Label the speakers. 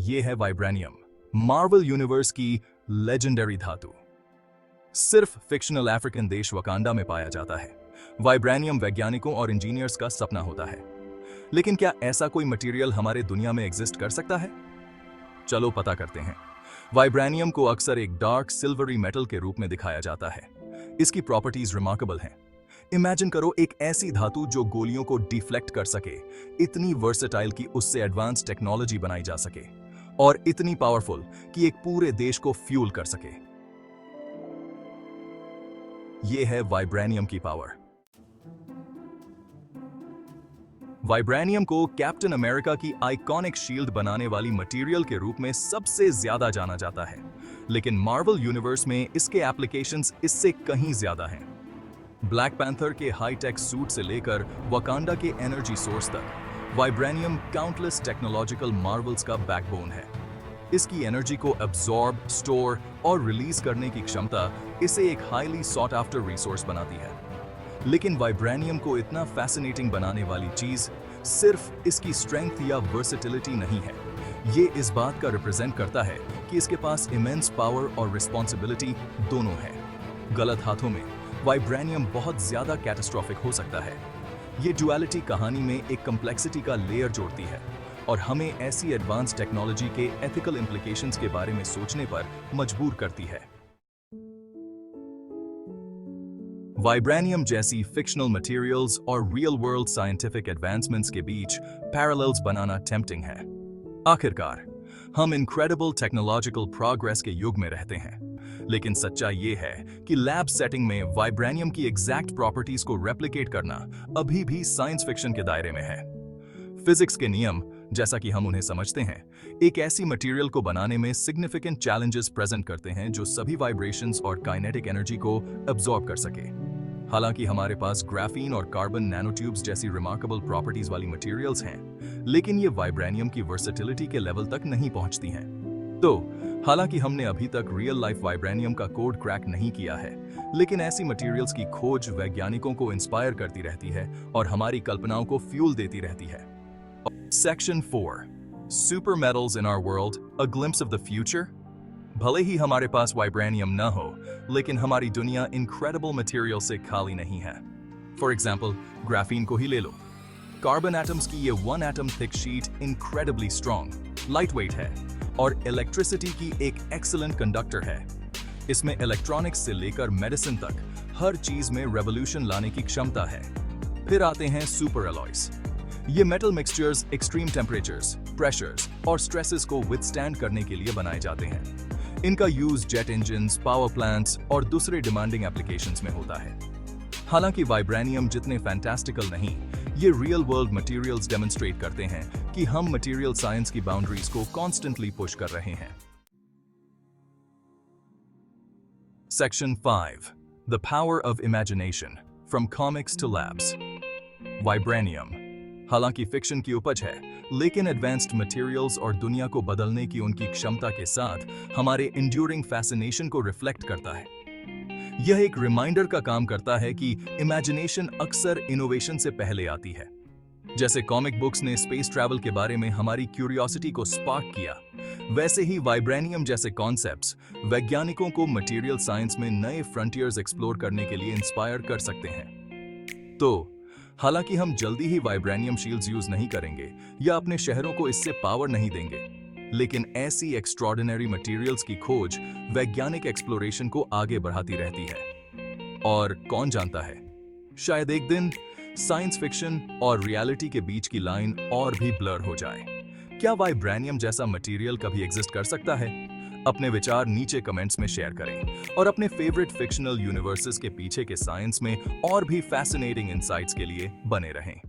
Speaker 1: ये है vibranium, Marvel universe की लेजेंडरी धातु। सिर्फ फिक्शनल अफ्रीकन देश वकांडा में पाया जाता है। वाइब्रेनियम वैज्ञानिकों और इंजीनियर्स का सपना होता है, लेकिन क्या ऐसा कोई मटेरियल हमारे दुनिया में एग्जिस्ट कर सकता है? चलो पता करते हैं। वाइब्रेनियम को अक्सर एक डार्क सिल्वरी मेटल के रूप में दिखाया जाता है। इसकी प्रॉपर्टीज रिमार्केबल हैं। इमेजिन करो एक ऐसी धातु जो गोलियों को डिफ्लेक्ट कर सके, इतनी वर्सेटाइल कि उससे एडवांस टेक्नोलॉजी बनाई जा सके, और इतनी पावरफुल कि एक पूरे देश को फ्यूल कर सके। यह है वाइब्रेनियम की पावर। वाइब्रेनियम को कैप्टन अमेरिका की आइकॉनिक शील्ड बनाने वाली मटेरियल के रूप में सबसे ज्यादा जाना जाता है, लेकिन मार्वल यूनिवर्स में इसके एप्लीकेशंस इससे कहीं ज्यादा हैं। ब्लैक पैंथर के हाईटेक सूट से लेकर वकांडा के एनर्जी सोर्स तक, वाइब्रेनियम काउंटलेस टेक्नोलॉजिकल मार्वल्स का बैकबोन है। इसकी एनर्जी को एब्जॉर्ब, स्टोर और रिलीज करने की क्षमता इसे एक हाईली सॉट आफ्टर रिसोर्स बनाती है। लेकिन वाइब्रेनियम को इतना फैसिनेटिंग बनाने वाली चीज सिर्फ इसकी स्ट्रेंथ या वर्सेटिलिटी नहीं है। ये इस बात का रिप्रेजेंट करता है कि इसके पास इमेंस पावर और रिस्पॉन्सिबिलिटी दोनों है। गलत हाथों में वाइब्रेनियम बहुत ज्यादा कैटास्ट्रोफिक हो सकता है। ये डुअलिटी कहानी में एक कॉम्प्लेक्सिटी का लेयर जोड़ती है और हमें ऐसी एडवांस टेक्नोलॉजी के एथिकल इंप्लीकेशंस के बारे में सोचने पर मजबूर करती है। वाइब्रेनियम जैसी फिक्शनल मटेरियल्स और रियल वर्ल्ड साइंटिफिक एडवांसमेंट्स के बीच पैरेलल्स बनाना टेम्प्टिंग है। आखिरकार हम इनक्रेडिबल टेक्नोलॉजिकल प्रोग्रेस के युग में रहते हैं, लेकिन सच्चाई ये है कि लैब सेटिंग में वाइब्रेनियम की एग्जैक्ट प्रॉपर्टीज को रेप्लिकेट करना अभी भी साइंस फिक्शन के दायरे में है। फिजिक्स के नियम, जैसा कि हम उन्हें समझते हैं, एक ऐसी मटेरियल को बनाने में सिग्निफिकेंट चैलेंजेस प्रेजेंट करते हैं जो सभी वाइब्रेशंस और काइनेटिक एनर्जी को एब्जॉर्ब कर सके। हालांकि हमारे पास ग्राफीन और कार्बन नैनोट्यूब्स जैसी रिमार्केबल प्रॉपर्टीज वाली मटेरियल्स हैं, लेकिन ये वाइब्रेनियम की वर्सेटिलिटी के लेवल तक नहीं पहुंचती हैं। तो हालांकि हमने अभी तक रियल लाइफ वाइब्रेनियम का कोड क्रैक नहीं किया है, लेकिन ऐसी मटेरियल्स की खोज वैज्ञानिकों को इंस्पायर करती रहती है और हमारी कल्पनाओं को फ्यूल देती रहती है। Section 4. Super metals in our world, a glimpse of the future? भले ही हमारे पास वाइब्रेनियम न हो, लेकिन हमारी दुनिया इनक्रेडिबल मटेरियल से खाली नहीं है। फॉर एग्जाम्पल, ग्राफीन को ही ले लो। कार्बन एटम्स की ये 1 atom thick sheet incredibly strong, light weight है और इलेक्ट्रिसिटी की एक एक्सीलेंट कंडक्टर है। इसमें इलेक्ट्रॉनिक्स से लेकर मेडिसिन तक हर चीज में रेवोल्यूशन लाने की क्षमता है। फिर आते हैं सुपर अलॉयज। ये metal mixtures extreme temperatures, pressures और स्ट्रेसेस को विथस्टैंड करने के लिए बनाए जाते हैं। इनका use jet engines, power plants और दूसरे डिमांडिंग एप्लीकेशंस में होता है। हालांकि वाइब्रेनियम जितने फैंटास्टिकल नहीं, ये रियल वर्ल्ड मटेरियल्स डेमोन्स्ट्रेट करते हैं कि हम मटेरियल साइंस की बाउंड्रीज को कॉन्स्टेंटली पुश कर रहे हैं। Section 5. The power of imagination, from comics to labs. Vibranium हालांकि फिक्शन की उपज है, लेकिन एडवांस्ड मटेरियल्स और दुनिया को बदलने की उनकी क्षमता के साथ हमारे इंड्यूरिंग फैसिनेशन को रिफ्लेक्ट करता है। यह एक रिमाइंडर का काम करता है कि इमेजिनेशन अक्सर इनोवेशन से पहले आती है। जैसे कॉमिक बुक्स ने स्पेस ट्रैवल के बारे में हमारी क्यूरियोसिटी को स्पार्क किया, वैसे ही वाइब्रेनियम जैसे कॉन्सेप्ट्स वैज्ञानिकों को मटेरियल साइंस में नए फ्रंटियर्स एक्सप्लोर करने के लिए इंस्पायर कर सकते हैं। तो हालांकि हम जल्दी ही वाइब्रेनियम शील्ड्स यूज नहीं करेंगे या अपने शहरों को इससे पावर नहीं देंगे, लेकिन ऐसी एक्स्ट्रॉर्डिनरी मटेरियल्स की खोज वैज्ञानिक एक्सप्लोरेशन को आगे बढ़ाती रहती है। और कौन जानता है, शायद एक दिन साइंस फिक्शन और रियलिटी के बीच की लाइन और भी ब्लर हो जाए। क्या वाइब्रेनियम जैसा मटेरियल कभी एग्जिस्ट कर सकता है? अपने विचार नीचे कमेंट्स में शेयर करें और अपने फेवरेट फिक्शनल यूनिवर्सेस के पीछे के साइंस में और भी फैसिनेटिंग इनसाइट्स के लिए बने रहें।